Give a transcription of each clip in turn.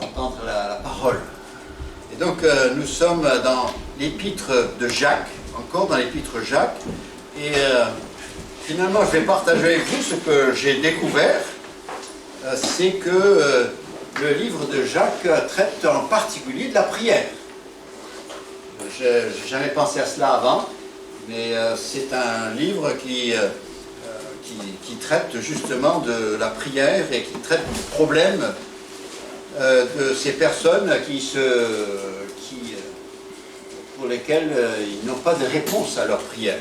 Entendre la parole. Et donc nous sommes dans l'épître de Jacques, encore dans l'épître Jacques, et finalement je vais partager avec vous ce que j'ai découvert, c'est que le livre de Jacques traite en particulier de la prière. Je n'ai jamais pensé à cela avant, mais c'est un livre qui traite justement de la prière et qui traite du problème de ces personnes pour lesquelles ils n'ont pas de réponse à leur prière.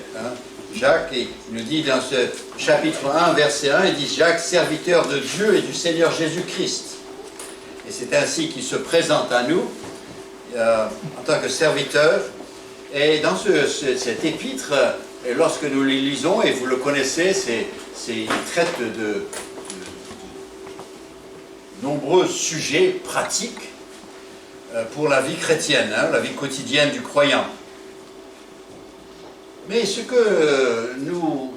Jacques, il nous dit dans ce chapitre 1, verset 1, il dit « Jacques, serviteur de Dieu et du Seigneur Jésus-Christ ». Et c'est ainsi qu'il se présente à nous, en tant que serviteur. Et dans cet épître, lorsque nous les lisons, et vous le connaissez, il traite de nombreux sujets pratiques pour la vie chrétienne, la vie quotidienne du croyant. Mais ce que nous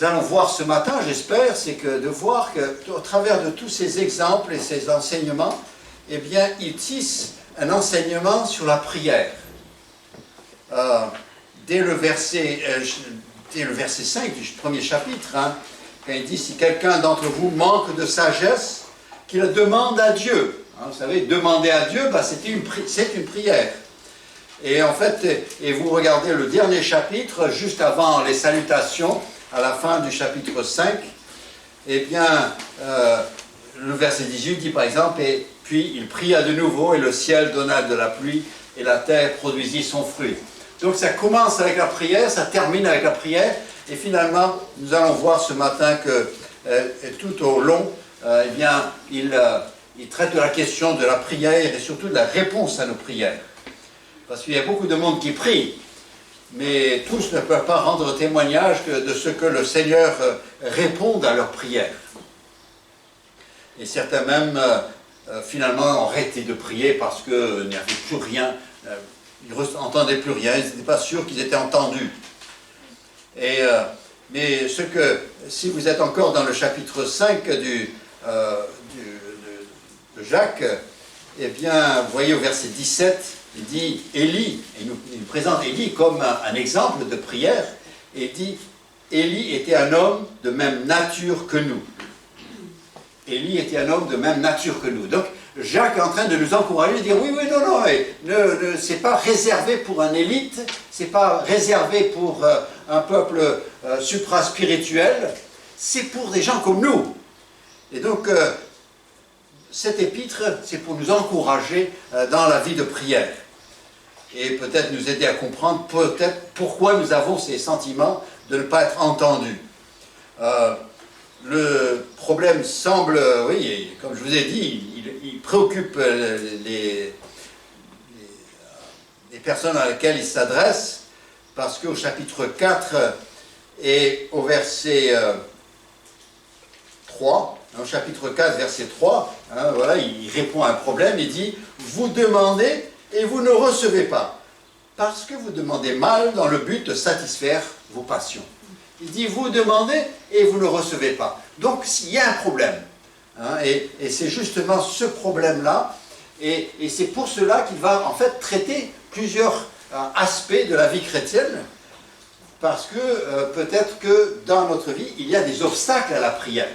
allons voir ce matin, j'espère, c'est que de voir qu'au travers de tous ces exemples et ces enseignements, eh bien, il tisse un enseignement sur la prière. Dès le verset 5 du premier chapitre, quand il dit « Si quelqu'un d'entre vous manque de sagesse, qu'il demande à Dieu. » Vous savez, demander à Dieu, c'est une prière. Et en fait, et vous regardez le dernier chapitre, juste avant les salutations, à la fin du chapitre 5, eh bien, le verset 18 dit par exemple, « Et puis il pria de nouveau, et le ciel donna de la pluie, et la terre produisit son fruit. » Donc ça commence avec la prière, ça termine avec la prière, et finalement, nous allons voir ce matin que tout au long, eh bien, il traite de la question de la prière et surtout de la réponse à nos prières. Parce qu'il y a beaucoup de monde qui prie, mais tous ne peuvent pas rendre témoignage de ce que le Seigneur répond à leurs prières. Et certains même, finalement, ont arrêté de prier parce qu'il n'y avait plus rien, ils n'entendaient plus rien, ils n'étaient pas sûrs qu'ils étaient entendus. Mais si vous êtes encore dans le chapitre 5 de Jacques, eh bien, vous voyez au verset 17, il dit Élie, et il présente Élie comme un exemple de prière, et il dit Élie était un homme de même nature que nous. Élie était un homme de même nature que nous. Donc, Jacques est en train de nous encourager, de dire oui, non, c'est pas réservé pour un élite, c'est pas réservé pour un peuple supra-spirituel, c'est pour des gens comme nous. Et donc, cet épître, c'est pour nous encourager dans la vie de prière. Et peut-être nous aider à comprendre peut-être pourquoi nous avons ces sentiments de ne pas être entendus. Le problème semble, oui, comme je vous ai dit, il préoccupe les personnes à lesquelles il s'adresse, parce qu'au chapitre 4 et au verset 3, au chapitre 4, verset 3, voilà, il répond à un problème, il dit « Vous demandez et vous ne recevez pas, parce que vous demandez mal dans le but de satisfaire vos passions. » Il dit « Vous demandez et vous ne recevez pas. » Donc, il y a un problème. Et c'est justement ce problème-là, et c'est pour cela qu'il va en fait traiter plusieurs aspects de la vie chrétienne, parce que peut-être que dans notre vie, il y a des obstacles à la prière.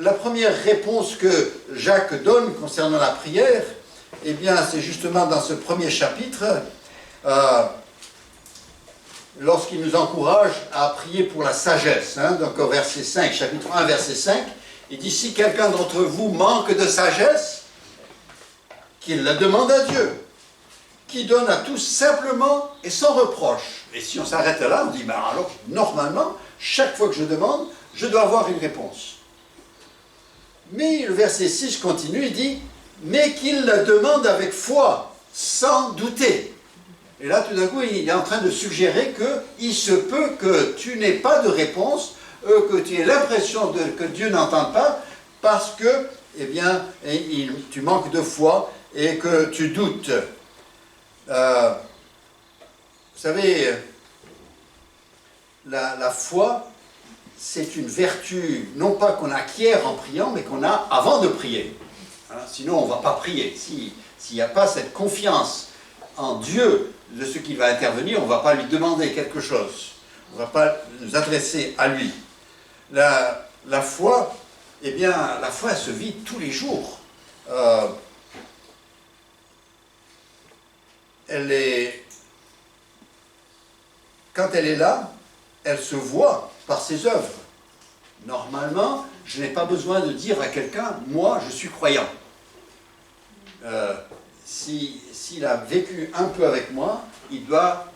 La première réponse que Jacques donne concernant la prière, eh bien, c'est justement dans ce premier chapitre, lorsqu'il nous encourage à prier pour la sagesse. Donc au verset 5, chapitre 1, verset 5, il dit « Si quelqu'un d'entre vous manque de sagesse, qu'il la demande à Dieu, qui donne à tous simplement et sans reproche. » Et si on s'arrête là, on dit « alors, normalement, chaque fois que je demande, je dois avoir une réponse. » Mais le verset 6 continue, il dit « Mais qu'il la demande avec foi, sans douter. » Et là, tout d'un coup, il est en train de suggérer qu'il se peut que tu n'aies pas de réponse, que tu aies l'impression que Dieu n'entende pas, parce que, eh bien, tu manques de foi et que tu doutes. Vous savez, la foi, c'est une vertu, non pas qu'on acquiert en priant, mais qu'on a avant de prier. Hein, sinon, on ne va pas prier. S'il n'y a pas cette confiance en Dieu de ce qu'il va intervenir, on ne va pas lui demander quelque chose. On ne va pas nous adresser à lui. La foi, eh bien, la foi, elle se vit tous les jours. Quand elle est là, elle se voit par ses œuvres. Normalement, je n'ai pas besoin de dire à quelqu'un, moi, je suis croyant. S'il a vécu un peu avec moi, il doit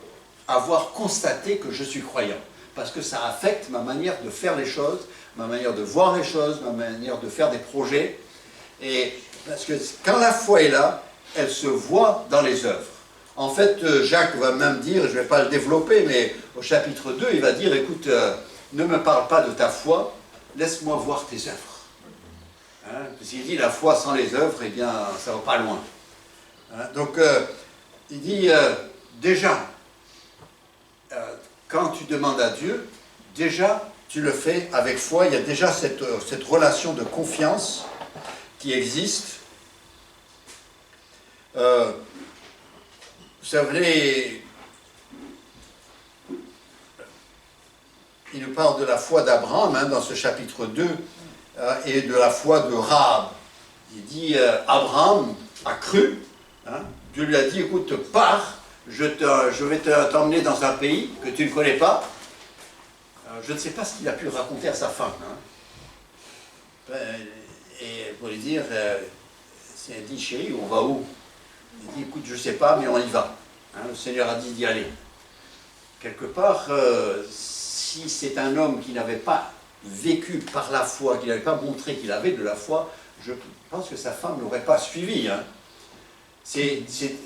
avoir constaté que je suis croyant. Parce que ça affecte ma manière de faire les choses, ma manière de voir les choses, ma manière de faire des projets. Et parce que quand la foi est là, elle se voit dans les œuvres. En fait, Jacques va même dire, je ne vais pas le développer, mais au chapitre 2, il va dire, écoute, ne me parle pas de ta foi, laisse-moi voir tes œuvres. Hein, parce qu'il dit, la foi sans les œuvres, eh bien, ça ne va pas loin. Hein, donc, il dit, déjà, quand tu demandes à Dieu, déjà, tu le fais avec foi, il y a déjà cette relation de confiance qui existe. Vous savez, il nous parle de la foi d'Abraham hein, dans ce chapitre 2 et de la foi de Rahab. Il dit Abraham a cru, hein, Dieu lui a dit écoute, pars, je vais t'emmener dans un pays que tu ne connais pas. Je ne sais pas ce qu'il a pu raconter à sa femme. Hein. Et pour lui dire, c'est dit chérie, on va où? Il dit écoute, je ne sais pas, mais on y va. Hein, le Seigneur a dit d'y aller. Quelque part, si c'est un homme qui n'avait pas vécu par la foi, qui n'avait pas montré qu'il avait de la foi, je pense que sa femme ne l'aurait pas suivi. Hein.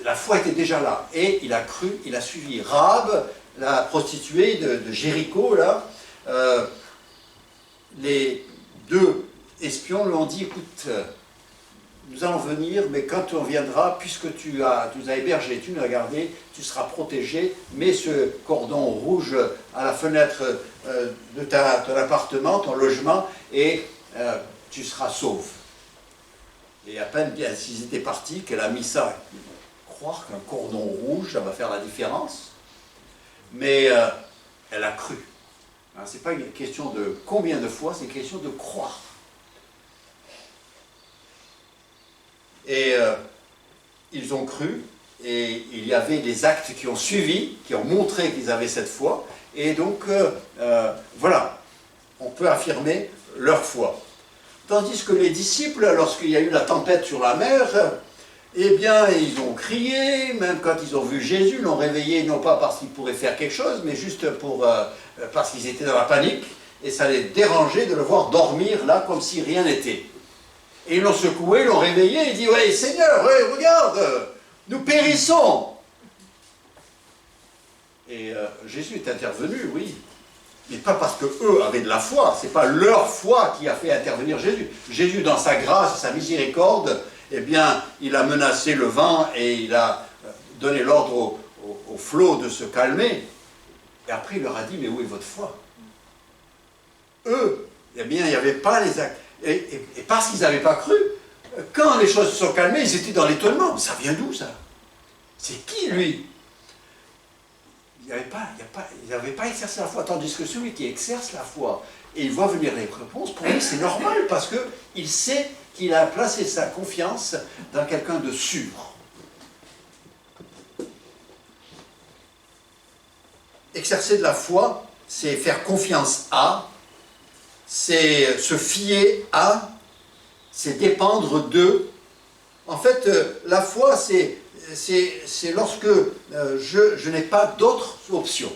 La foi était déjà là. Et il a cru, il a suivi. Rahab, la prostituée de Jéricho, là, les deux espions lui ont dit, écoute, nous allons venir, mais quand on viendra, puisque tu nous as hébergés, tu nous as gardés, tu seras protégé, mets ce cordon rouge à la fenêtre de ton appartement, ton logement, et tu seras sauve. Et à peine bien s'ils étaient partis, qu'elle a mis ça, croire qu'un cordon rouge, ça va faire la différence, mais elle a cru. Hein, ce n'est pas une question de combien de fois, c'est une question de croire. Et ils ont cru, et il y avait des actes qui ont suivi, qui ont montré qu'ils avaient cette foi, et donc, voilà, on peut affirmer leur foi. Tandis que les disciples, lorsqu'il y a eu la tempête sur la mer, eh bien, ils ont crié, même quand ils ont vu Jésus, l'ont réveillé, non pas parce qu'ils pourraient faire quelque chose, mais juste parce qu'ils étaient dans la panique, et ça les dérangeait de le voir dormir là, comme si rien n'était. Et ils l'ont secoué, l'ont réveillé, il dit, ouais, Seigneur, ouais, regarde, nous périssons. Et Jésus est intervenu, oui, mais pas parce qu'eux avaient de la foi, c'est pas leur foi qui a fait intervenir Jésus. Jésus, dans sa grâce, sa miséricorde, eh bien, il a menacé le vent et il a donné l'ordre au flot de se calmer. Et après, il leur a dit, mais où est votre foi? Eux, eh bien, il n'y avait pas les actes. Et parce qu'ils n'avaient pas cru, quand les choses se sont calmées, ils étaient dans l'étonnement. Ça vient d'où, ça? C'est qui, lui? Il n'avait pas exercé la foi, tandis que celui qui exerce la foi, et il voit venir les réponses, pour lui, c'est normal, parce qu'il sait qu'il a placé sa confiance dans quelqu'un de sûr. Exercer de la foi, c'est faire confiance à, c'est se fier à, c'est dépendre de. En fait, la foi, c'est lorsque je n'ai pas d'autre option.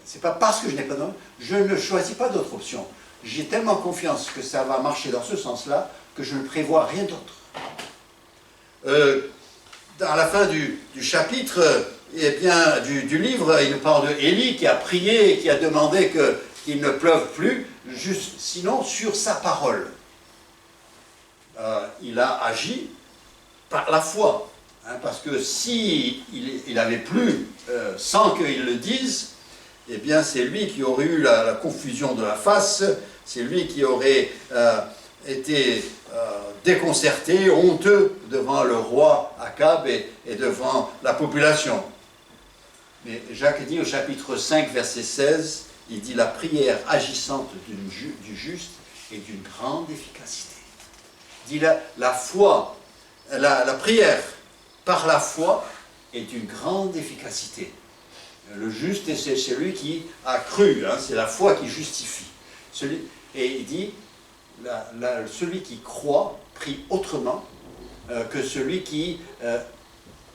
Ce n'est pas parce que je n'ai pas d'autre, je ne choisis pas d'autre option. J'ai tellement confiance que ça va marcher dans ce sens-là que je ne prévois rien d'autre. À la fin du chapitre, eh bien, du livre, il nous parle de Élie qui a prié et qui a demandé qu'il ne pleuve plus, sinon sur sa parole. Il a agi par la foi. Hein, parce que s'il avait plu sans qu'il le dise, eh bien c'est lui qui aurait eu la confusion de la face, c'est lui qui aurait été déconcerté, honteux devant le roi Akab et devant la population. Mais Jacques dit au chapitre 5, verset 16, il dit « La prière agissante du juste est d'une grande efficacité. » Il dit la foi, la prière par la foi est d'une grande efficacité. Le juste, c'est celui qui a cru, hein, c'est la foi qui justifie. Et il dit, celui qui croit prie autrement que celui qui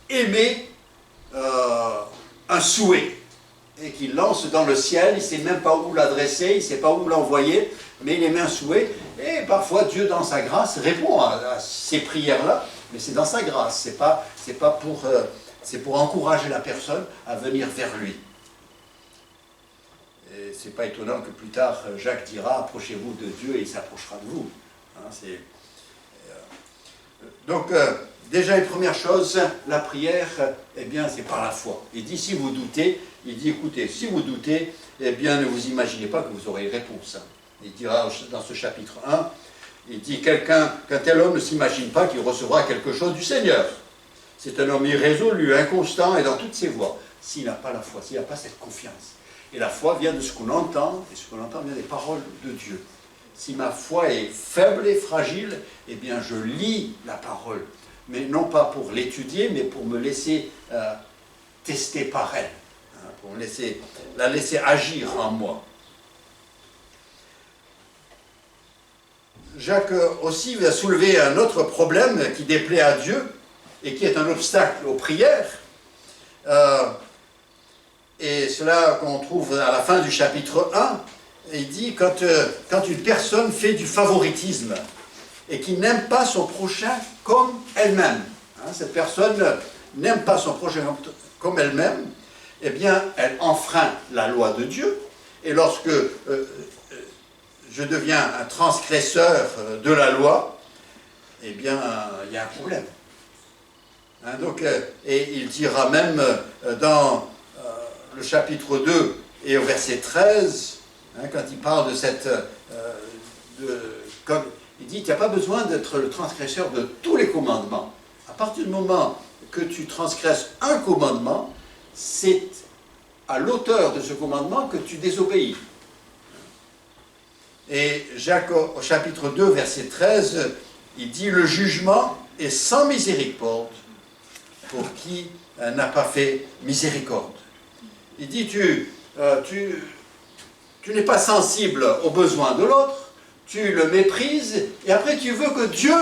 émet un souhait et qui lance dans le ciel, il ne sait même pas où l'adresser, il ne sait pas où l'envoyer, mais il émet un souhait, et parfois Dieu, dans sa grâce, répond à ces prières-là, mais c'est dans sa grâce, c'est pour encourager la personne à venir vers lui. Et c'est pas étonnant que plus tard, Jacques dira, approchez-vous de Dieu et il s'approchera de vous. Hein, donc, déjà une première chose, la prière, eh bien, c'est par la foi. Il dit, si vous doutez, il dit, écoutez, si vous doutez, eh bien, ne vous imaginez pas que vous aurez réponse. Il dira dans ce chapitre 1, il dit, qu'un tel homme ne s'imagine pas qu'il recevra quelque chose du Seigneur. C'est un homme irrésolu, inconstant et dans toutes ses voies. S'il n'a pas la foi, s'il n'a pas cette confiance. Et la foi vient de ce qu'on entend, et ce qu'on entend vient des paroles de Dieu. Si ma foi est faible et fragile, eh bien je lis la parole. Mais non pas pour l'étudier, mais pour me laisser tester par elle. Hein, pour la laisser agir en moi. Jacques aussi va soulever un autre problème qui déplaît à Dieu et qui est un obstacle aux prières. Et cela qu'on trouve à la fin du chapitre 1, il dit quand une personne fait du favoritisme et qui n'aime pas son prochain comme elle-même, hein, cette personne n'aime pas son prochain comme elle-même, eh bien elle enfreint la loi de Dieu, et lorsque je deviens un transgresseur de la loi, eh bien il y a un problème. Hein, donc, et il dira même dans le chapitre 2 et au verset 13, hein, quand il parle de cette... comme il dit, il n'y a pas besoin d'être le transgresseur de tous les commandements. À partir du moment que tu transgresses un commandement, c'est à l'auteur de ce commandement que tu désobéis. Et Jacques, au chapitre 2, verset 13, il dit, le jugement est sans miséricorde pour qui n'a pas fait miséricorde. Il dit, tu n'es pas sensible aux besoins de l'autre, tu le méprises, et après tu veux que Dieu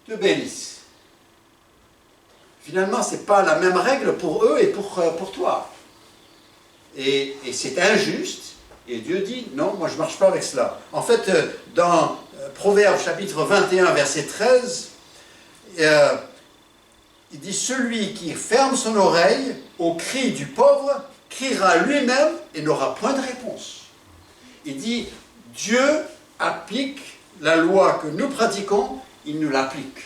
te bénisse. Finalement, ce n'est pas la même règle pour eux et pour toi. Et c'est injuste, et Dieu dit, non, moi je ne marche pas avec cela. En fait, dans Proverbes chapitre 21, verset 13, il dit, celui qui ferme son oreille au cri du pauvre criera lui-même et n'aura point de réponse. Il dit, Dieu applique la loi que nous pratiquons, il nous l'applique.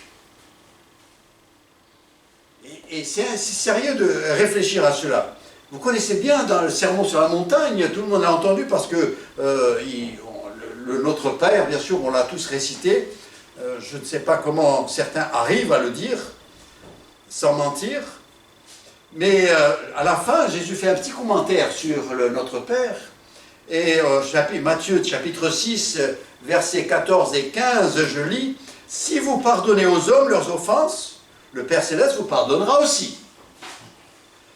Et c'est sérieux de réfléchir à cela. Vous connaissez bien dans le Sermon sur la montagne, tout le monde l'a entendu parce que notre Père, bien sûr, on l'a tous récité. Je ne sais pas comment certains arrivent à le dire, sans mentir. Mais à la fin, Jésus fait un petit commentaire sur notre Père. Et Matthieu chapitre 6, versets 14 et 15, je lis, « Si vous pardonnez aux hommes leurs offenses, le Père Céleste vous pardonnera aussi.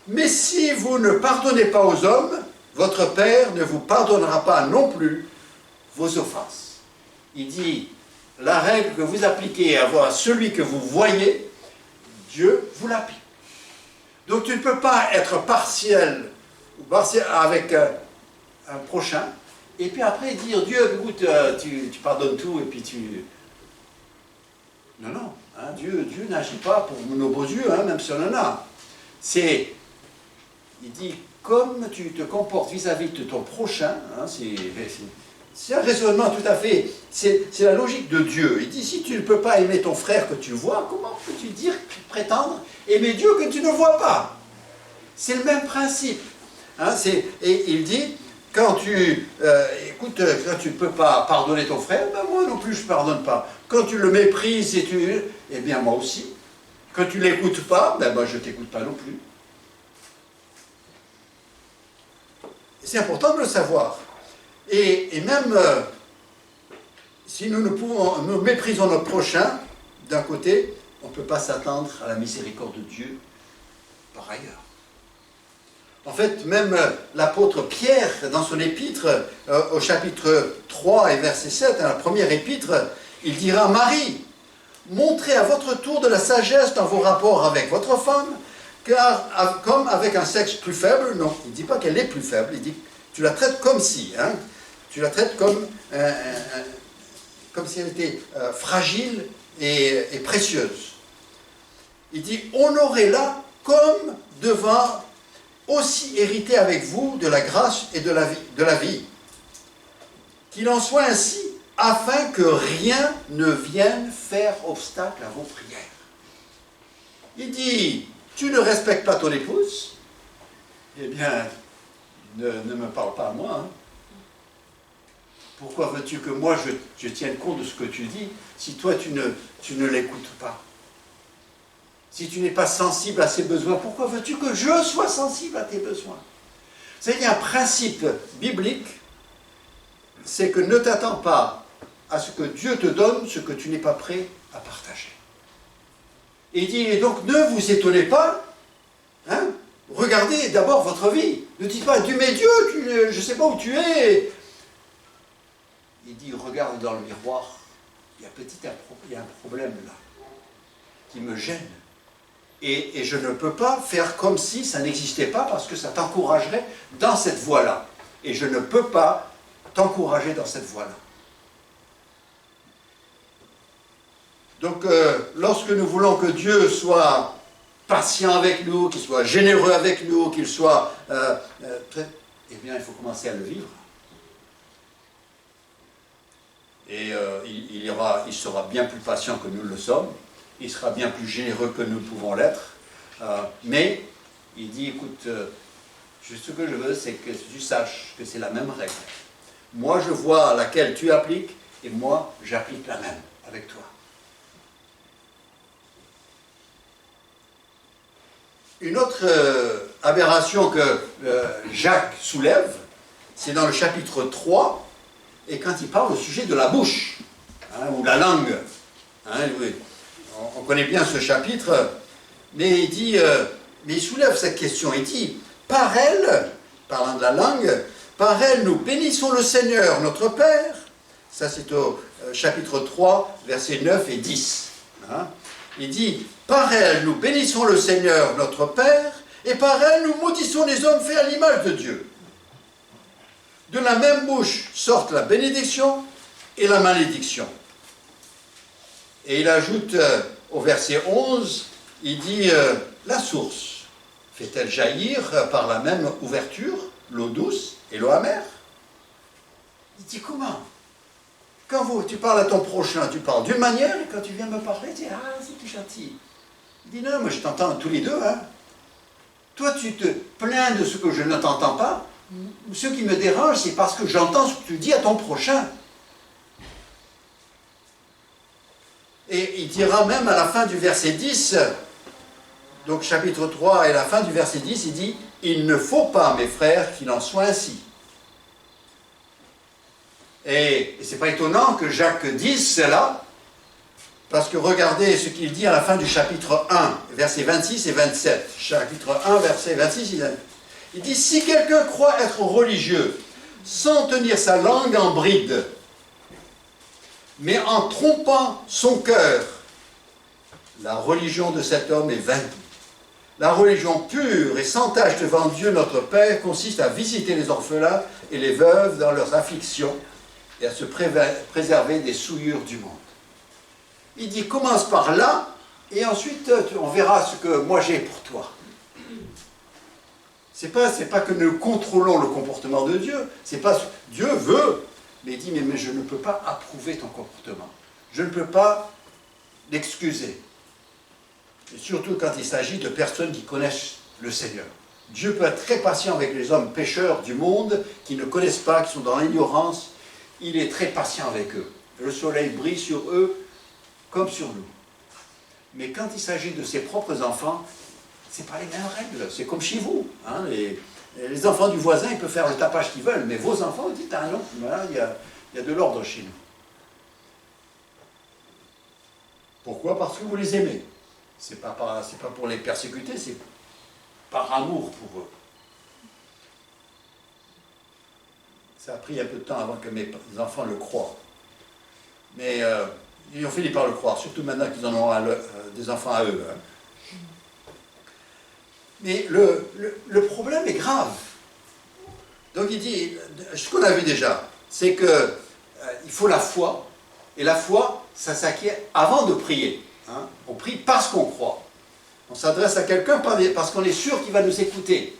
Mais si vous ne pardonnez pas aux hommes, votre Père ne vous pardonnera pas non plus vos offenses. » Il dit, la règle que vous appliquez à celui que vous voyez, Dieu vous l'applique. Donc tu ne peux pas être partiel avec un prochain, et puis après dire, Dieu, écoute, tu pardonnes tout, et puis tu... Non, non, hein, Dieu n'agit pas pour nos beaux yeux, hein, même si on en a. Il dit, comme tu te comportes vis-à-vis de ton prochain, hein, c'est un raisonnement tout à fait, c'est la logique de Dieu. Il dit, si tu ne peux pas aimer ton frère que tu vois, comment peux-tu prétendre aimer Dieu que tu ne vois pas? C'est le même principe. Hein, et il dit, Quand tu, écoute, quand tu ne peux pas pardonner ton frère, ben moi non plus je ne pardonne pas. Quand tu le méprises, eh bien moi aussi. Quand tu ne l'écoutes pas, ben moi je ne t'écoute pas non plus. C'est important de le savoir. Et même si nous méprisons notre prochain, d'un côté, on ne peut pas s'attendre à la miséricorde de Dieu par ailleurs. En fait, même l'apôtre Pierre, dans son épître, au chapitre 3 et verset 7, dans la première épître, il dira « Marie, montrez à votre tour de la sagesse dans vos rapports avec votre femme, car comme avec un sexe plus faible, non, il ne dit pas qu'elle est plus faible, il dit tu la traites comme si, hein, tu la traites comme si elle était fragile et précieuse. Il dit honorez-la comme devant aussi hériter avec vous de la grâce et de la vie. Qu'il en soit ainsi, afin que rien ne vienne faire obstacle à vos prières. Il dit, tu ne respectes pas ton épouse, eh bien, ne me parle pas à moi. Hein. Pourquoi veux-tu que moi je tienne compte de ce que tu dis si toi tu ne l'écoutes pas? Si tu n'es pas sensible à ses besoins, pourquoi veux-tu que je sois sensible à tes besoins? C'est un principe biblique, c'est que ne t'attends pas à ce que Dieu te donne ce que tu n'es pas prêt à partager. Et il dit, et donc ne vous étonnez pas, hein, regardez d'abord votre vie. Ne dites pas, Dieu, mais Dieu, je ne sais pas où tu es. Il dit, regarde dans le miroir, il y a un problème là, qui me gêne. Et je ne peux pas faire comme si ça n'existait pas parce que ça t'encouragerait dans cette voie-là. Et je ne peux pas t'encourager dans cette voie-là. Donc, lorsque nous voulons que Dieu soit patient avec nous, qu'il soit généreux avec nous, qu'il soit... eh bien, il faut commencer à le vivre. Et il sera bien plus patient que nous le sommes. Il sera bien plus généreux que nous pouvons l'être. Mais il dit, écoute, ce que je veux, c'est que tu saches que c'est la même règle. Moi, je vois laquelle tu appliques, et moi, j'applique la même avec toi. Une autre aberration que Jacques soulève, c'est dans le chapitre 3, et quand il parle au sujet de la bouche, hein, ou la langue. Hein, oui. On connaît bien ce chapitre, mais il dit, mais il soulève cette question, il dit, par elle, parlant de la langue, par elle nous bénissons le Seigneur, notre Père, ça c'est au chapitre 3, versets 9 et 10. Hein. Il dit, par elle nous bénissons le Seigneur, notre Père, et par elle nous maudissons les hommes faits à l'image de Dieu. De la même bouche sortent la bénédiction et la malédiction. Et il ajoute au verset 11, il dit, la source fait-elle jaillir par la même ouverture l'eau douce et l'eau amère? Il dit, comment? Quand tu parles à ton prochain, tu parles d'une manière, et quand tu viens me parler, tu dis, ah, c'est plus gentil. Il dit, non, moi je t'entends tous les deux. Hein. Toi, tu te plains de ce que je ne t'entends pas. Ce qui me dérange, c'est parce que j'entends ce que tu dis à ton prochain. Et il dira même à la fin du verset 10, donc chapitre 3 et la fin du verset 10, il dit « Il ne faut pas, mes frères, qu'il en soit ainsi. » Et ce n'est pas étonnant que Jacques dise cela, parce que regardez ce qu'il dit à la fin du chapitre 1, versets 26 et 27. Chapitre 1, verset 26, il dit « Si quelqu'un croit être religieux, sans tenir sa langue en bride, mais en trompant son cœur, la religion de cet homme est vaine. La religion pure et sans tache devant Dieu notre Père consiste à visiter les orphelins et les veuves dans leurs afflictions et à se préserver des souillures du monde. » Il dit, commence par là, et ensuite on verra ce que moi j'ai pour toi. C'est pas que nous contrôlons le comportement de Dieu, c'est pas Dieu veut, mais il dit, mais je ne peux pas approuver ton comportement. Je ne peux pas l'excuser. Et surtout quand il s'agit de personnes qui connaissent le Seigneur. Dieu peut être très patient avec les hommes pécheurs du monde, qui ne connaissent pas, qui sont dans l'ignorance. Il est très patient avec eux. Le soleil brille sur eux comme sur nous. Mais quand il s'agit de ses propres enfants, ce n'est pas les mêmes règles. C'est comme chez vous. Hein, les enfants du voisin, ils peuvent faire le tapage qu'ils veulent, mais vos enfants, vous dites, ah non, voilà, il y a de l'ordre chez nous. Pourquoi? Parce que vous les aimez. C'est pas pour les persécuter, c'est par amour pour eux. Ça a pris un peu de temps avant que mes enfants le croient. Mais ils ont fini par le croire, surtout maintenant qu'ils en ont des enfants à eux. Hein. Mais le problème est grave. Donc il dit, ce qu'on a vu déjà, c'est qu'il faut la foi, et la foi, ça s'acquiert avant de prier. Hein. On prie parce qu'on croit. On s'adresse à quelqu'un parce qu'on est sûr qu'il va nous écouter.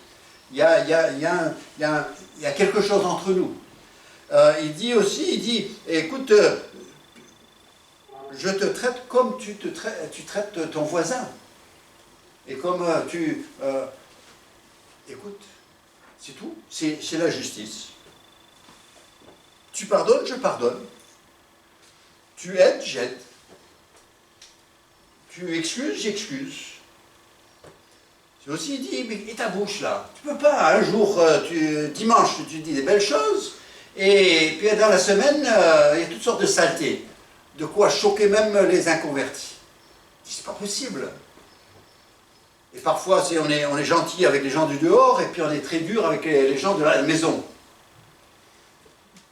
Il y a quelque chose entre nous. Il dit aussi, écoute, je te traite comme tu traites ton voisin. Et comme écoute, c'est tout. C'est la justice. Tu pardonnes, je pardonne. Tu aides, j'aide. Tu excuses, j'excuse. C'est aussi, il dit, mais et ta bouche là? Tu peux pas, un jour, dimanche, tu dis des belles choses, et puis dans la semaine, il y a toutes sortes de saletés. De quoi choquer même les inconvertis. C'est pas possible. Et parfois, on est gentil avec les gens du dehors, et puis on est très dur avec les gens de la maison.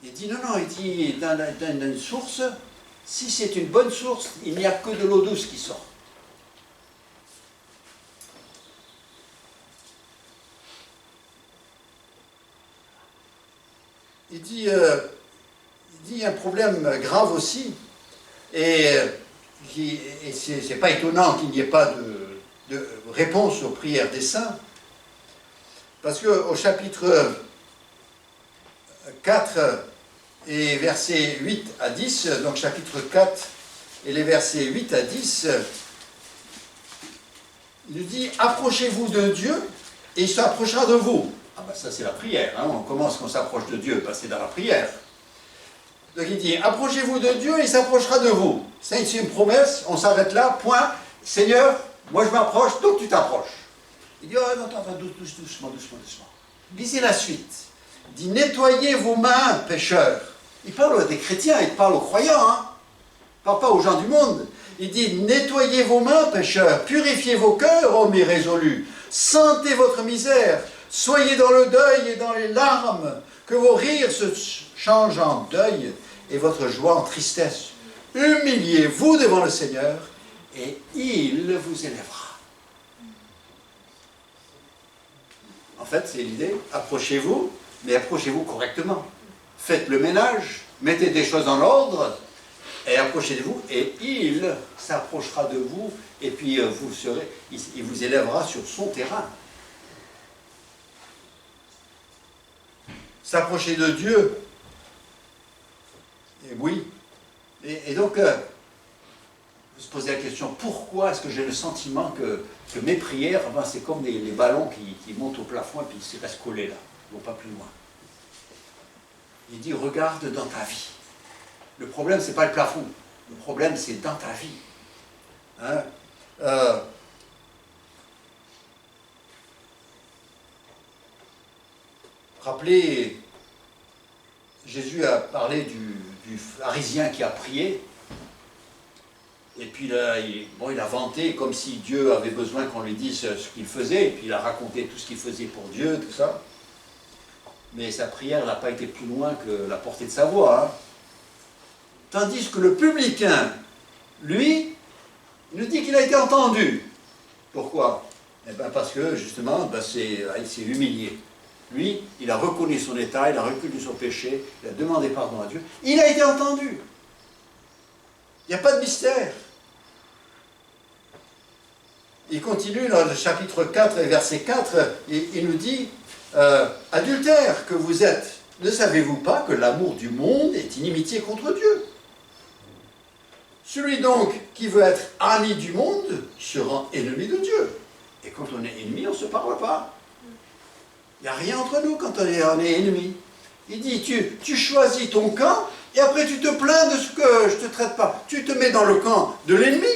Il dit, non, il dit, dans une source, si c'est une bonne source, il n'y a que de l'eau douce qui sort. Il dit un problème grave aussi, et c'est pas étonnant qu'il n'y ait pas de réponse aux prières des saints, parce qu'au chapitre 4 et versets 8 à 10, donc chapitre 4 et les versets 8 à 10, il nous dit « Approchez-vous de Dieu, et il s'approchera de vous ». Ah ben ça c'est la prière, hein. On commence qu'on s'approche de Dieu, c'est dans la prière. Donc il dit, approchez-vous de Dieu, il s'approchera de vous. C'est une promesse, on s'arrête là, point. Seigneur, moi je m'approche, donc tu t'approches. Il dit, oh non, attends, doucement. Lisez la suite. Il dit, nettoyez vos mains, pécheurs. Il parle des chrétiens, il parle aux croyants, hein. Il ne parle pas aux gens du monde. Il dit, nettoyez vos mains, pécheurs, purifiez vos cœurs, hommes irrésolus, sentez votre misère, soyez dans le deuil et dans les larmes, que vos rires se changent en deuil et votre joie en tristesse. Humiliez-vous devant le Seigneur et il vous élèvera. En fait, c'est l'idée, approchez-vous, mais approchez-vous correctement. Faites le ménage, mettez des choses en ordre, et approchez-vous, et il s'approchera de vous, et puis il vous élèvera sur son terrain. S'approcher de Dieu, et oui. Et donc, vous se posez la question, pourquoi est-ce que j'ai le sentiment que mes prières, c'est comme les ballons qui montent au plafond et puis ils restent collés là, ils ne vont pas plus loin. Il dit, regarde dans ta vie. Le problème, ce n'est pas le plafond, le problème, c'est dans ta vie. Hein? Rappelez, Jésus a parlé du pharisien qui a prié, et puis là, il a vanté comme si Dieu avait besoin qu'on lui dise ce qu'il faisait, et puis il a raconté tout ce qu'il faisait pour Dieu, tout ça. Mais sa prière n'a pas été plus loin que la portée de sa voix. Hein. Tandis que le publicain, lui, il nous dit qu'il a été entendu. Pourquoi? Eh bien parce que, justement, il s'est humilié. Lui, il a reconnu son état, il a reconnu son péché, il a demandé pardon à Dieu. Il a été entendu. Il n'y a pas de mystère. Il continue dans le chapitre 4 et verset 4, et il nous dit, adultères que vous êtes, ne savez-vous pas que l'amour du monde est inimitié contre Dieu? Celui donc qui veut être ami du monde se rend ennemi de Dieu. Et quand on est ennemi, on ne se parle pas. Il n'y a rien entre nous quand on est ennemis. Il dit, tu choisis ton camp, et après tu te plains de ce que je ne te traite pas. Tu te mets dans le camp de l'ennemi,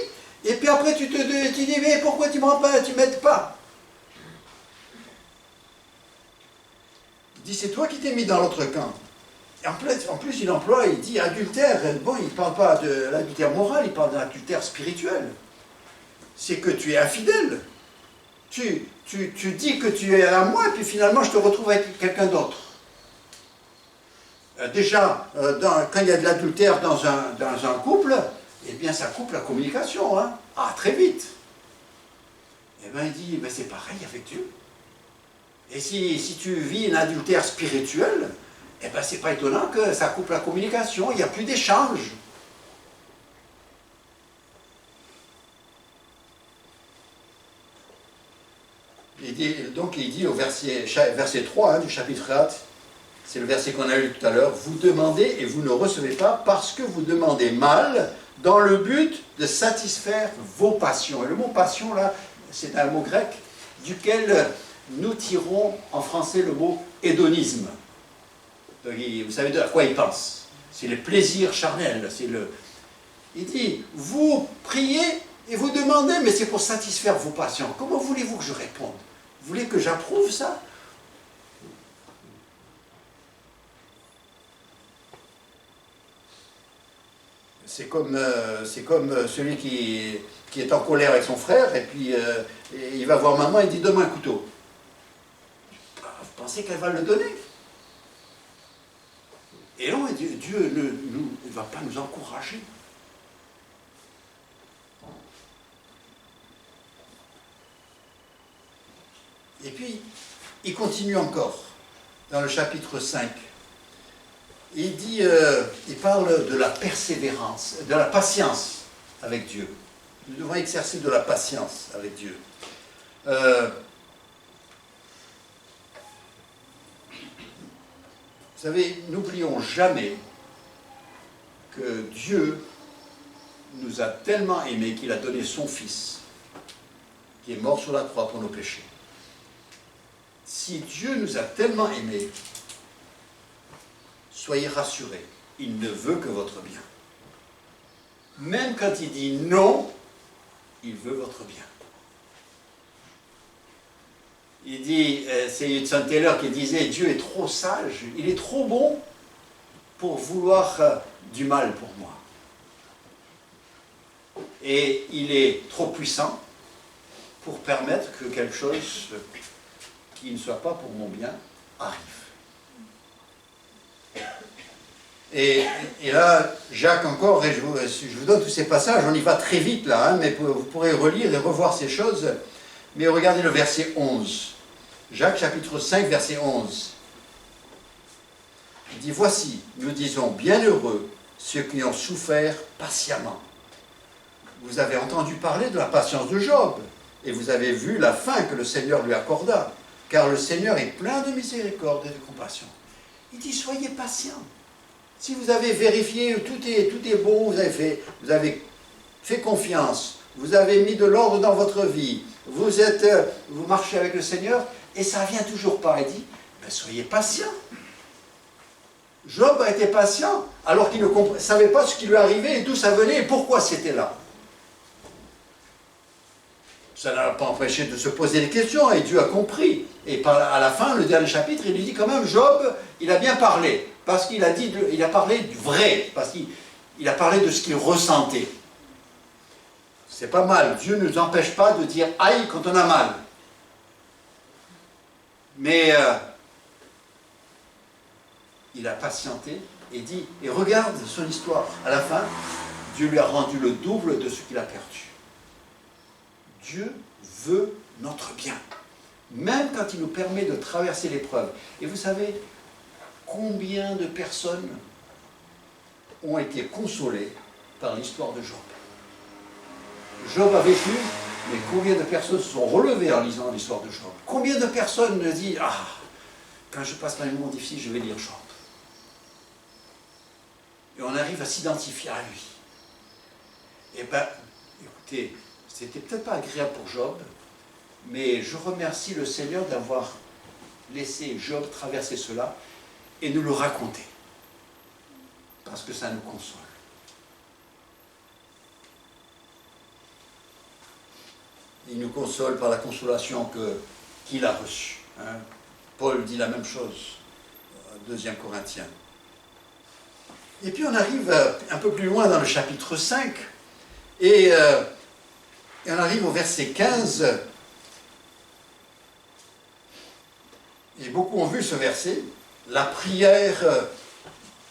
et puis après tu dis, mais pourquoi tu ne m'aides pas? Il dit, c'est toi qui t'es mis dans l'autre camp. Et en plus, il dit adultère. Bon, il ne parle pas de l'adultère moral, il parle de l'adultère spirituel. C'est que tu es infidèle. Tu dis que tu es à moi, et puis finalement, je te retrouve avec quelqu'un d'autre. Déjà, quand il y a de l'adultère dans un couple, eh bien, ça coupe la communication. Hein. Ah, très vite. Eh bien, il dit, ben, c'est pareil avec Dieu. Et si tu vis un adultère spirituel, eh bien, c'est pas étonnant que ça coupe la communication. Il n'y a plus d'échange. Il dit au verset 3 hein, du chapitre 4, c'est le verset qu'on a lu tout à l'heure, vous demandez et vous ne recevez pas parce que vous demandez mal dans le but de satisfaire vos passions. Et le mot passion, là, c'est un mot grec duquel nous tirons en français le mot hédonisme. Donc, vous savez à quoi il pense. C'est le plaisir charnel. Il dit, vous priez et vous demandez, mais c'est pour satisfaire vos passions. Comment voulez-vous que je réponde? Vous voulez que j'approuve ça? C'est comme celui qui est en colère avec son frère, et puis il va voir maman et dit, donne-moi un couteau. Vous pensez qu'elle va le donner? Et non, Dieu ne va pas nous encourager. Et puis, il continue encore, dans le chapitre 5. Il parle de la persévérance, de la patience avec Dieu. Nous devons exercer de la patience avec Dieu. Vous savez, n'oublions jamais que Dieu nous a tellement aimés qu'il a donné son Fils, qui est mort sur la croix pour nos péchés. Si Dieu nous a tellement aimés, soyez rassurés, il ne veut que votre bien. Même quand il dit non, il veut votre bien. Il dit, c'est Hudson Taylor qui disait, Dieu est trop sage, il est trop bon pour vouloir du mal pour moi. Et il est trop puissant pour permettre que quelque chose qui ne soit pas pour mon bien arrive. Et là, Jacques encore, et je vous donne tous ces passages, on y va très vite là, hein, mais vous pourrez relire et revoir ces choses. Mais regardez le verset 11. Jacques chapitre 5, verset 11. Il dit, voici, nous disons, bienheureux ceux qui ont souffert patiemment. Vous avez entendu parler de la patience de Job, et vous avez vu la fin que le Seigneur lui accorda, car le Seigneur est plein de miséricorde et de compassion. Il dit, soyez patients. Si vous avez vérifié, tout est bon, vous avez fait confiance, vous avez mis de l'ordre dans votre vie, vous marchez avec le Seigneur, et ça ne vient toujours pas. Il dit, ben, soyez patients. Job a été patient, alors qu'il ne savait pas ce qui lui arrivait, et d'où ça venait, et pourquoi c'était là. Ça n'a pas empêché de se poser des questions, et Dieu a compris. Et à la fin, le dernier chapitre, il lui dit quand même, Job, il a bien parlé. Parce qu'il a parlé du vrai, parce qu'il a parlé de ce qu'il ressentait. C'est pas mal, Dieu ne nous empêche pas de dire aïe quand on a mal. Mais il a patienté et dit, et regarde son histoire, à la fin, Dieu lui a rendu le double de ce qu'il a perdu. Dieu veut notre bien, même quand il nous permet de traverser l'épreuve. Et vous savez, combien de personnes ont été consolées par l'histoire de Job? Job a vécu, mais combien de personnes se sont relevées en lisant l'histoire de Job? Combien de personnes me disent, ah, quand je passe par un moment difficile, je vais lire Job. Et on arrive à s'identifier à lui. Eh bien, écoutez, c'était peut-être pas agréable pour Job, mais je remercie le Seigneur d'avoir laisser Job traverser cela et nous le raconter. Parce que ça nous console. Il nous console par la consolation qu'il a reçue. Hein. Paul dit la même chose, 2 Corinthiens. Et puis on arrive un peu plus loin dans le chapitre 5, et on arrive au verset 15. Et beaucoup ont vu ce verset. La prière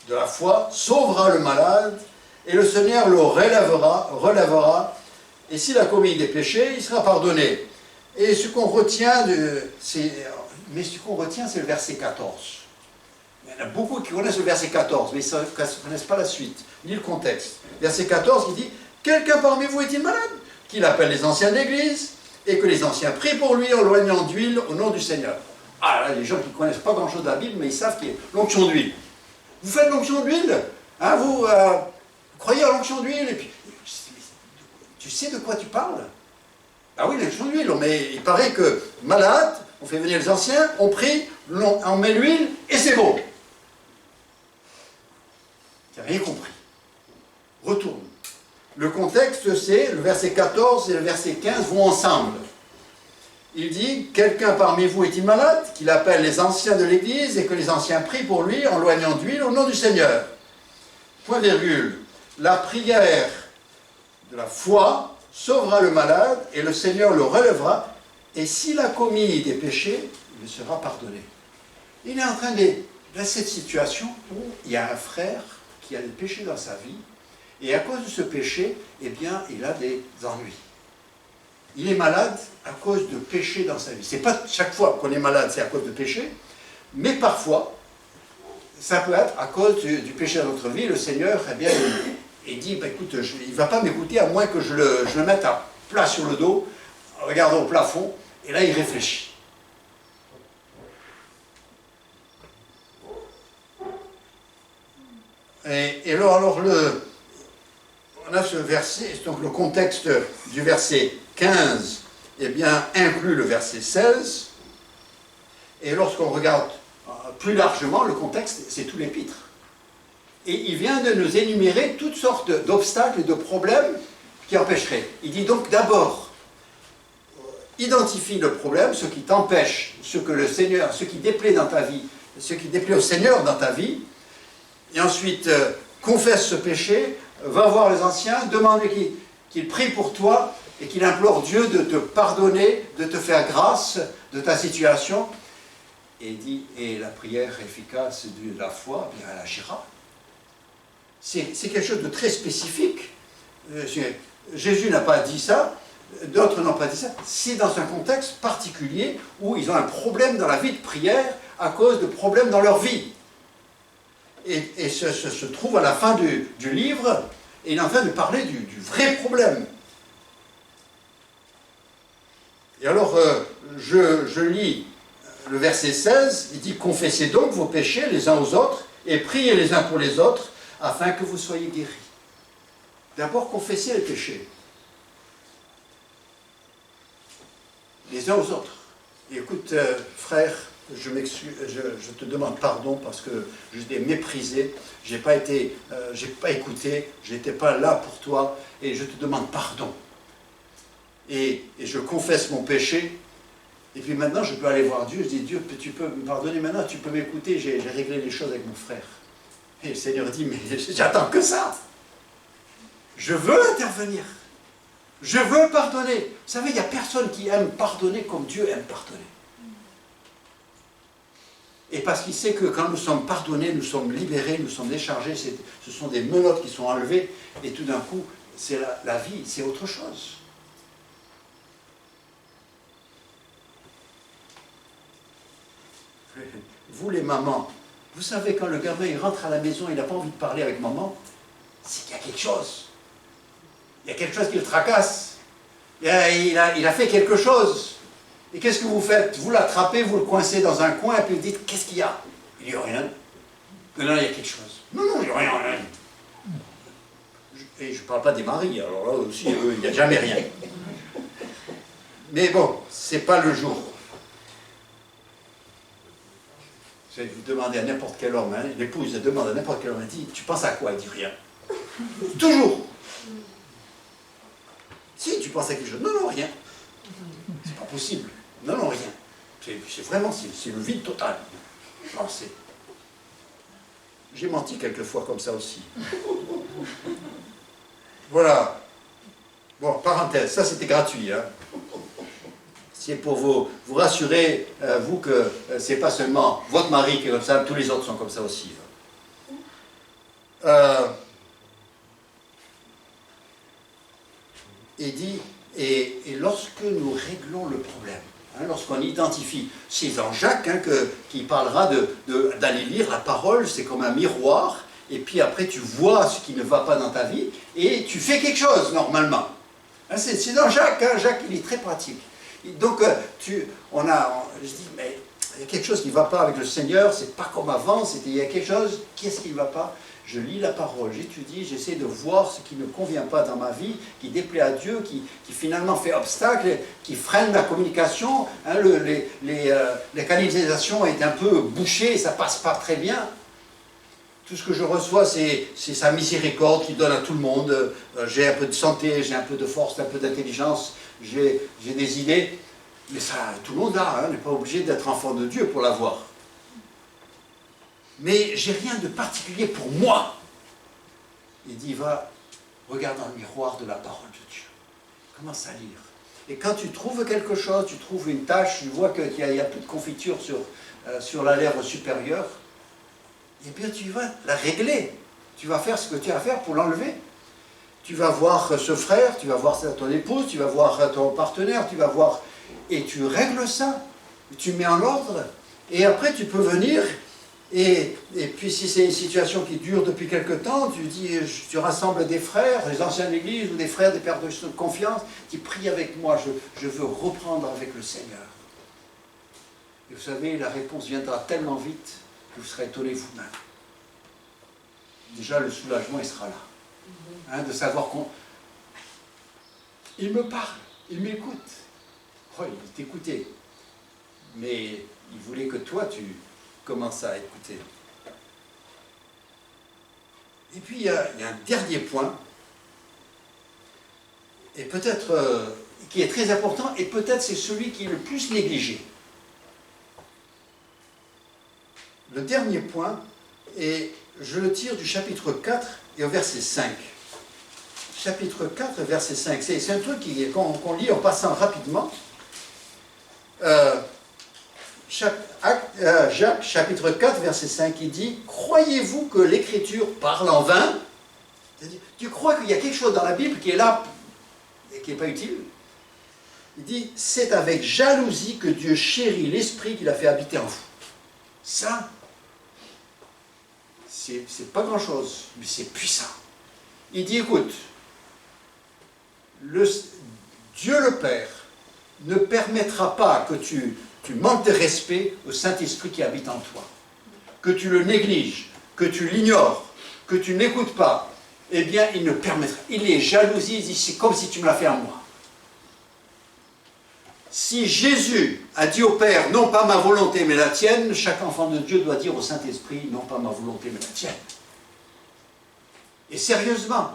de la foi sauvera le malade, et le Seigneur le relèvera, et s'il a commis des péchés, il sera pardonné. Et ce qu'on retient, c'est le verset 14. Il y en a beaucoup qui connaissent le verset 14, mais ils ne connaissent pas la suite, ni le contexte. Verset 14 qui dit « Quelqu'un parmi vous est-il malade? Qu'il appelle les anciens de l'Église, et que les anciens prient pour lui en loignant d'huile au nom du Seigneur. » Ah là, les gens qui ne connaissent pas grand-chose de la Bible, mais ils savent qu'il y a l'onction d'huile. Vous faites l'onction d'huile, hein, vous croyez à l'onction d'huile, et puis tu sais de quoi tu parles? Ah oui, l'onction d'huile, mais il paraît que malade, on fait venir les anciens, on prie, on met l'huile, et c'est bon. Tu n'as rien compris. Retourne. Le contexte, c'est le verset 14 et le verset 15 vont ensemble. Il dit, quelqu'un parmi vous est-il malade, qu'il appelle les anciens de l'Église et que les anciens prient pour lui en loignant d'huile au nom du Seigneur. Point virgule. La prière de la foi sauvera le malade et le Seigneur le relèvera, et s'il a commis des péchés, il lui sera pardonné. Il est en train de cette situation où il y a un frère qui a des péchés dans sa vie, et à cause de ce péché, eh bien, il a des ennuis. Il est malade à cause de péché dans sa vie. C'est pas chaque fois qu'on est malade, c'est à cause de péché, mais parfois, ça peut être à cause du péché dans notre vie. Le Seigneur, eh bien, il dit, bah, écoute, il ne va pas m'écouter à moins que je le mette à plat sur le dos, regardant au plafond, et là, il réfléchit. Et alors on a ce verset, donc le contexte du verset 15, eh bien, inclut le verset 16, et lorsqu'on regarde plus largement, le contexte, c'est tout l'épître. Et il vient de nous énumérer toutes sortes d'obstacles et de problèmes qui empêcheraient. Il dit donc d'abord, identifie le problème, ce qui t'empêche, ce que le Seigneur, ce qui déplaît dans ta vie, ce qui déplaît au Seigneur dans ta vie, et ensuite confesse ce péché, va voir les anciens, demande-lui qu'il prie pour toi et qu'il implore Dieu de te pardonner, de te faire grâce de ta situation. Et il dit, et la prière efficace de la foi, bien elle agira. C'est quelque chose de très spécifique. Jésus n'a pas dit ça, d'autres n'ont pas dit ça. C'est dans un contexte particulier où ils ont un problème dans la vie de prière à cause de problèmes dans leur vie. Et se trouve à la fin du livre, et il est en train de parler du vrai problème. Et alors, je lis le verset 16, il dit « Confessez donc vos péchés les uns aux autres, et priez les uns pour les autres, afin que vous soyez guéris. » D'abord, confessez les péchés. Les uns aux autres. Et écoute, frère, je te demande pardon parce que je t'ai méprisé, j'ai pas écouté, j'étais pas là pour toi, et je te demande pardon. Et je confesse mon péché, et puis maintenant je peux aller voir Dieu, je dis Dieu, tu peux me pardonner maintenant, tu peux m'écouter, j'ai réglé les choses avec mon frère. Et le Seigneur dit, mais j'attends que ça. Je veux intervenir. Je veux pardonner. Vous savez, il n'y a personne qui aime pardonner comme Dieu aime pardonner. Et parce qu'il sait que quand nous sommes pardonnés, nous sommes libérés, nous sommes déchargés, ce sont des menottes qui sont enlevées, et tout d'un coup, c'est la vie, c'est autre chose. Vous les mamans, vous savez quand le gamin il rentre à la maison, il n'a pas envie de parler avec maman, c'est qu'il y a quelque chose. Il y a quelque chose qui le tracasse. Il a fait quelque chose. Et qu'est-ce que vous faites? Vous l'attrapez, vous le coincez dans un coin, et puis vous dites, qu'est-ce qu'il y a? Il n'y a rien. Non, il y a quelque chose. Non, il n'y a rien. Et je ne parle pas des maris, alors là aussi, il n'y a jamais rien. Mais bon, ce n'est pas le jour. savez, vous demandez à n'importe quel homme, hein, l'épouse demande à n'importe quel homme, elle dit, tu penses à quoi? Il dit rien. Toujours. Si, tu penses à quelque chose. Non, non, rien. C'est pas possible. Non, non, rien. C'est vraiment, c'est le vide total. Pensez. J'ai menti quelquefois comme ça aussi. Voilà. Bon, parenthèse, ça c'était gratuit. Hein. C'est pour vous rassurer, vous, que c'est pas seulement votre mari qui est comme ça, tous les autres sont comme ça aussi. Il dit, et lorsque nous réglons le problème, hein, lorsqu'on identifie, c'est dans Jacques hein, qui parlera d'aller lire la parole, c'est comme un miroir, et puis après tu vois ce qui ne va pas dans ta vie, et tu fais quelque chose normalement. Hein, c'est dans Jacques, hein, Jacques il est très pratique. Et donc je dis, mais il y a quelque chose qui ne va pas avec le Seigneur, c'est pas comme avant, il y a quelque chose, qu'est-ce qui ne va pas? Je lis la parole, j'étudie, j'essaie de voir ce qui ne convient pas dans ma vie, qui déplaît à Dieu, qui finalement fait obstacle, qui freine la communication. Hein, les canalisations ont été un peu bouchées, ça ne passe pas très bien. Tout ce que je reçois, c'est sa miséricorde qui donne à tout le monde. J'ai un peu de santé, j'ai un peu de force, un peu d'intelligence, j'ai des idées. Mais ça, tout le monde a, hein, on n'est pas obligé d'être enfant de Dieu pour l'avoir. Mais j'ai rien de particulier pour moi. Il dit, va, regarde dans le miroir de la parole de Dieu. Commence à lire. Et quand tu trouves quelque chose, tu trouves une tâche, tu vois qu'il y a un peu de confiture sur la lèvre supérieure, eh bien tu vas la régler. Tu vas faire ce que tu as à faire pour l'enlever. Tu vas voir ce frère, tu vas voir ton épouse, tu vas voir ton partenaire, tu vas voir... Et tu règles ça. Tu mets en ordre. Et après tu peux venir... Et puis si c'est une situation qui dure depuis quelque temps, tu rassembles des frères, les anciens de l'église ou des frères, des pères de confiance, qui prient avec moi, je veux reprendre avec le Seigneur. Et vous savez, la réponse viendra tellement vite que vous serez étonnés vous-même. Déjà le soulagement il sera là. Hein, de savoir il me parle, il m'écoute. Oh, il t'écoutait. Mais il voulait que toi tu commences à écouter. Et puis il y a un dernier point, et peut-être qui est très important, et peut-être c'est celui qui est le plus négligé. Le dernier point, et je le tire du chapitre 4 et au verset 5. Chapitre 4, verset 5. C'est un truc qu'on lit en passant rapidement. Jacques, chapitre 4, verset 5, il dit « Croyez-vous que l'Écriture parle en vain ?» C'est-à-dire, tu crois qu'il y a quelque chose dans la Bible qui est là et qui n'est pas utile? Il dit « C'est avec jalousie que Dieu chérit l'Esprit qu'il a fait habiter en vous. » Ça, c'est pas grand-chose, mais c'est puissant. Il dit « Écoute, Dieu le Père ne permettra pas que tu manques de respect au Saint-Esprit qui habite en toi, que tu le négliges, que tu l'ignores, que tu n'écoutes pas, eh bien, il ne permettra. Il est jalousie, il dit, c'est comme si tu me l'as fait à moi. Si Jésus a dit au Père, non pas ma volonté mais la tienne, chaque enfant de Dieu doit dire au Saint-Esprit, non pas ma volonté mais la tienne. Et sérieusement,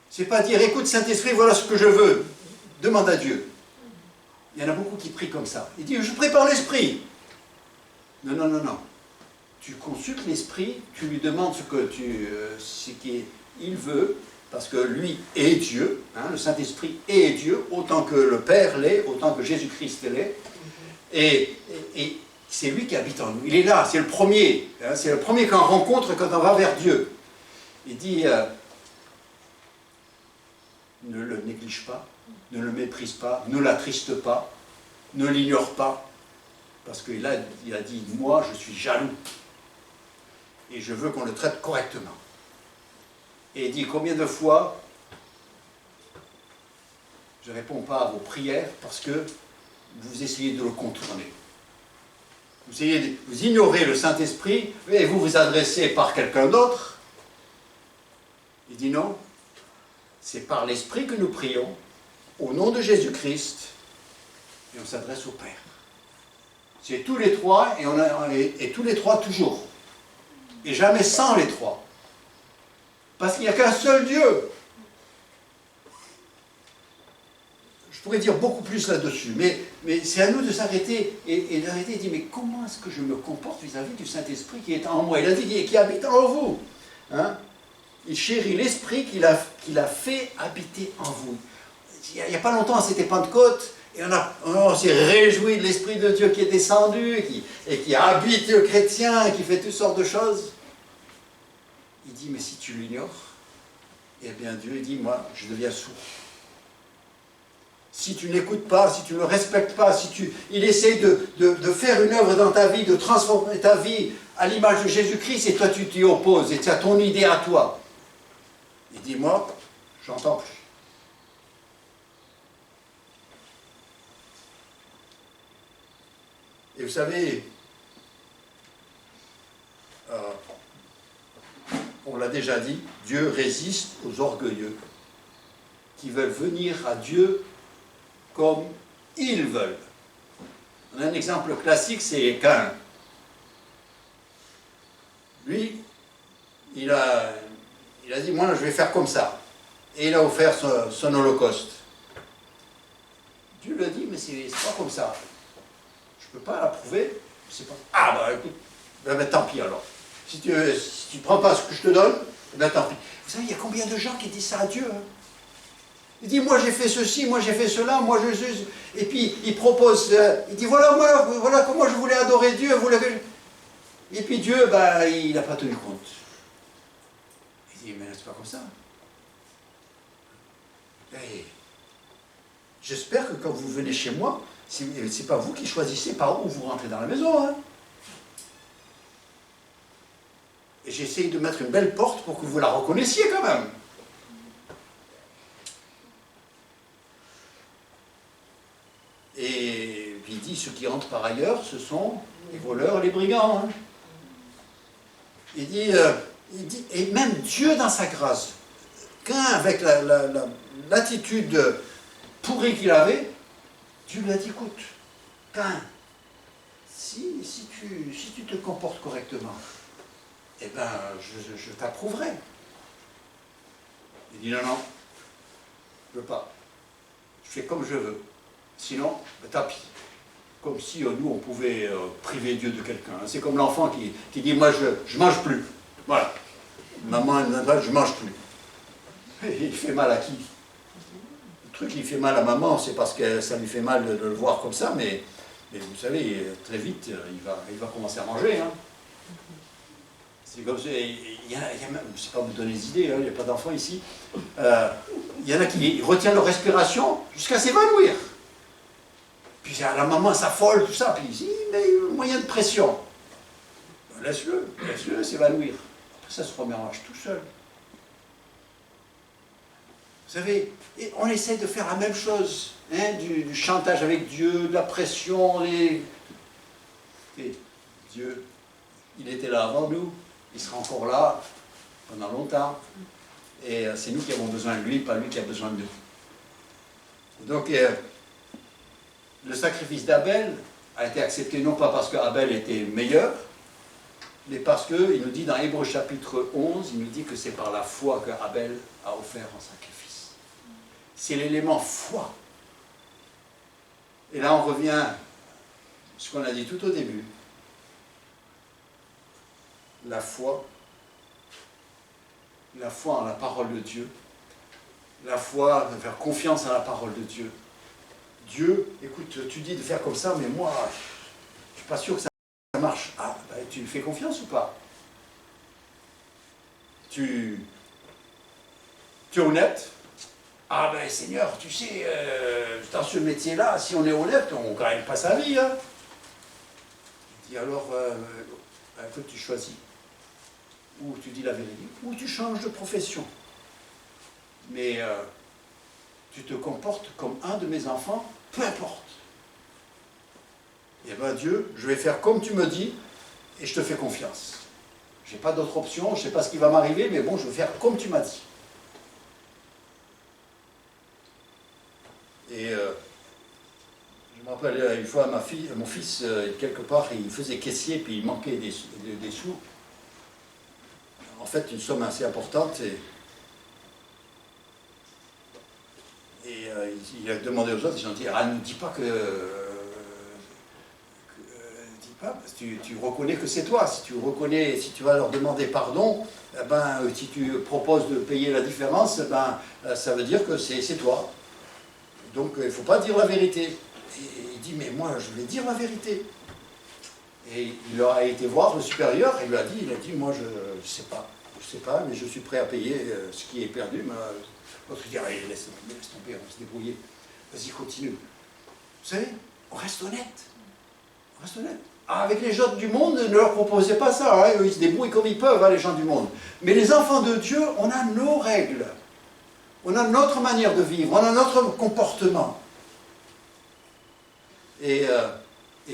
c'est pas dire, écoute Saint-Esprit, voilà ce que je veux, demande à Dieu. Il y en a beaucoup qui prient comme ça. Il dit, je prie par l'Esprit. Non, non, non, non. Tu consultes l'Esprit, tu lui demandes ce qu'il veut, parce que lui est Dieu, hein, le Saint-Esprit est Dieu, autant que le Père l'est, autant que Jésus-Christ l'est. Et c'est lui qui habite en nous. Il est là, c'est le premier. Hein, c'est le premier qu'on rencontre quand on va vers Dieu. Il dit, ne le néglige pas, ne le méprise pas, ne l'attriste pas, ne l'ignore pas, parce qu'il a dit, moi je suis jaloux, et je veux qu'on le traite correctement. Et il dit, combien de fois je ne réponds pas à vos prières parce que vous essayez de le contourner. Vous ignorez le Saint-Esprit et vous vous adressez par quelqu'un d'autre. Il dit non, c'est par l'Esprit que nous prions, au nom de Jésus-Christ, et on s'adresse au Père. C'est tous les trois et tous les trois toujours. Et jamais sans les trois. Parce qu'il n'y a qu'un seul Dieu. Je pourrais dire beaucoup plus là-dessus, mais c'est à nous de s'arrêter et d'arrêter et de dire, mais comment est-ce que je me comporte vis-à-vis du Saint-Esprit qui est en moi? Il a dit qui habite en vous. Hein? Il chérit l'Esprit qu'il a fait habiter en vous. Il n'y a pas longtemps, c'était Pentecôte, et on s'est réjoui de l'Esprit de Dieu qui est descendu, et qui habite le chrétien, et qui fait toutes sortes de choses. Il dit, mais si tu l'ignores, eh bien Dieu dit, moi, je deviens sourd. Si tu n'écoutes pas, si tu ne le respectes pas, il essaie de faire une œuvre dans ta vie, de transformer ta vie à l'image de Jésus-Christ, et toi tu t'y opposes, et tu as ton idée à toi. Il dit, moi, j'entends plus. Et vous savez, on l'a déjà dit, Dieu résiste aux orgueilleux qui veulent venir à Dieu comme ils veulent. On a un exemple classique, c'est Caïn. Lui, il a dit, moi je vais faire comme ça. Et il a offert son holocauste. Dieu lui a dit, mais c'est pas comme ça. Je ne peux pas l'approuver. Pas... Ah bah écoute, ben, tant pis alors. Si tu ne prends pas ce que je te donne, ben tant pis. Vous savez, il y a combien de gens qui disent ça à Dieu, hein? Il dit, moi j'ai fait ceci, moi j'ai fait cela, moi je... Et puis il propose, il dit, voilà comment je voulais adorer Dieu, vous l'avez... Et puis Dieu, ben, il n'a pas tenu compte. Il dit, mais c'est pas comme ça. Et j'espère que quand vous venez chez moi, c'est pas vous qui choisissez par où vous rentrez dans la maison. Hein. Et j'essaye de mettre une belle porte pour que vous la reconnaissiez quand même. Et puis il dit, ceux qui entrent par ailleurs, ce sont les voleurs, les brigands. Hein. Il dit, et même Dieu dans sa grâce, avec l'attitude pourrie qu'il avait, Dieu lui a dit, écoute, Caïn, si tu te comportes correctement, eh bien, je t'approuverai. Il dit, non, je ne veux pas. Je fais comme je veux. Sinon, ben, tant pis. Comme si nous, on pouvait priver Dieu de quelqu'un. C'est comme l'enfant qui dit, moi, je ne mange plus. Voilà. Maman, je ne mange plus. Et il fait mal à qui? Le truc qui fait mal à maman, c'est parce que ça lui fait mal de le voir comme ça, mais vous savez, très vite, il va commencer à manger. Hein. C'est comme ça. Je ne sais pas vous donner des idées, hein, il n'y a pas d'enfants ici. Il y en a qui retiennent leur respiration jusqu'à s'évanouir. Puis la maman s'affole, tout ça, puis il dit, mais moyen de pression. Laisse-le s'évanouir. Après ça se remélange tout seul. Vous savez, et on essaie de faire la même chose, hein, du chantage avec Dieu, de la pression. Et Dieu, il était là avant nous, il sera encore là pendant longtemps. Et c'est nous qui avons besoin de lui, pas lui qui a besoin de nous. Donc, le sacrifice d'Abel a été accepté non pas parce qu'Abel était meilleur, mais parce qu'il nous dit dans Hébreux chapitre 11, il nous dit que c'est par la foi qu'Abel a offert un sacrifice. C'est l'élément foi. Et là on revient à ce qu'on a dit tout au début. La foi en la parole de Dieu, la foi de faire confiance à la parole de Dieu. Dieu, écoute, tu dis de faire comme ça, mais moi, je ne suis pas sûr que ça marche. Ah, ben, tu lui fais confiance ou pas? Tu es honnête? Ah ben Seigneur, tu sais, dans ce métier-là, si on est honnête, on ne gagne pas sa vie. Hein. Il dit alors, écoute, tu choisis. Ou tu dis la vérité, ou tu changes de profession. Mais tu te comportes comme un de mes enfants, peu importe. Eh bien Dieu, je vais faire comme tu me dis, et je te fais confiance. Je n'ai pas d'autre option, je ne sais pas ce qui va m'arriver, mais bon, je vais faire comme tu m'as dit. Et Je me rappelle une fois mon fils, quelque part, il faisait caissier, puis il manquait des sous. En fait, une somme assez importante. Et il a demandé aux autres, ils ont dit, ah, ne dis pas que dis pas, parce que tu reconnais que c'est toi. Si tu reconnais, si tu vas leur demander pardon, eh ben, si tu proposes de payer la différence, eh ben, ça veut dire que c'est toi. Donc il ne faut pas dire la vérité. Et il dit, mais moi je vais dire la vérité. Et il a été voir le supérieur et il a dit, moi je ne sais pas, mais je suis prêt à payer ce qui est perdu. L'autre dit, allez, laisse tomber, on va se débrouiller. Vas-y, continue. Vous savez, on reste honnête. On reste honnête. Ah, avec les gens du monde, ne leur proposez pas ça. Hein, ils se débrouillent comme ils peuvent, hein, les gens du monde. Mais les enfants de Dieu, on a nos règles. On a notre manière de vivre, on a notre comportement. Et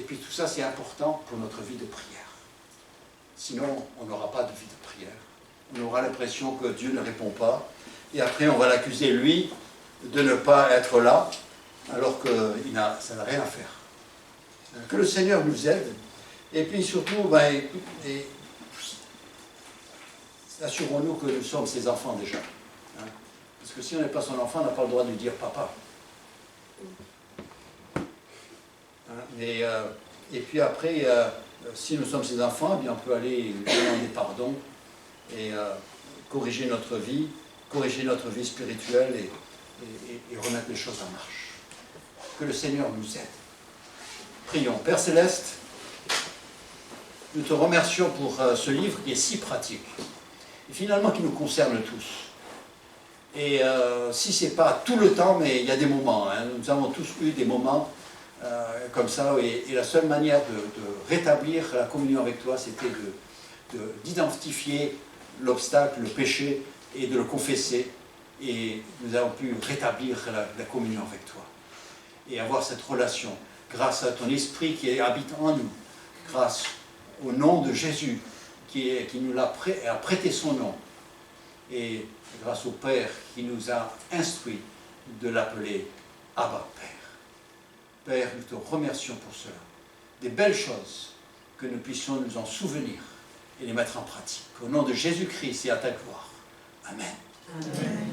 puis tout ça, c'est important pour notre vie de prière. Sinon, on n'aura pas de vie de prière. On aura l'impression que Dieu ne répond pas. Et après, on va l'accuser, lui, de ne pas être là, alors que ça n'a rien à faire. Que le Seigneur nous aide. Et puis surtout, assurons-nous que nous sommes ses enfants déjà. Hein? Parce que si on n'est pas son enfant, on n'a pas le droit de lui dire papa. Hein? Et puis après, si nous sommes ses enfants, eh bien, on peut aller lui demander pardon et corriger notre vie spirituelle et remettre les choses en marche. Que le Seigneur nous aide. Prions. Père Céleste, nous te remercions pour ce livre qui est si pratique et finalement qui nous concerne tous. Et si ce n'est pas tout le temps, mais il y a des moments, hein, nous avons tous eu des moments comme ça, et la seule manière de rétablir la communion avec toi, c'était d'identifier l'obstacle, le péché, et de le confesser, et nous avons pu rétablir la communion avec toi, et avoir cette relation, grâce à ton esprit qui habite en nous, grâce au nom de Jésus, qui nous a prêté son nom, et grâce au Père qui nous a instruit de l'appeler Abba Père. Père, nous te remercions pour cela. Des belles choses, que nous puissions nous en souvenir et les mettre en pratique. Au nom de Jésus-Christ et à ta gloire. Amen. Amen.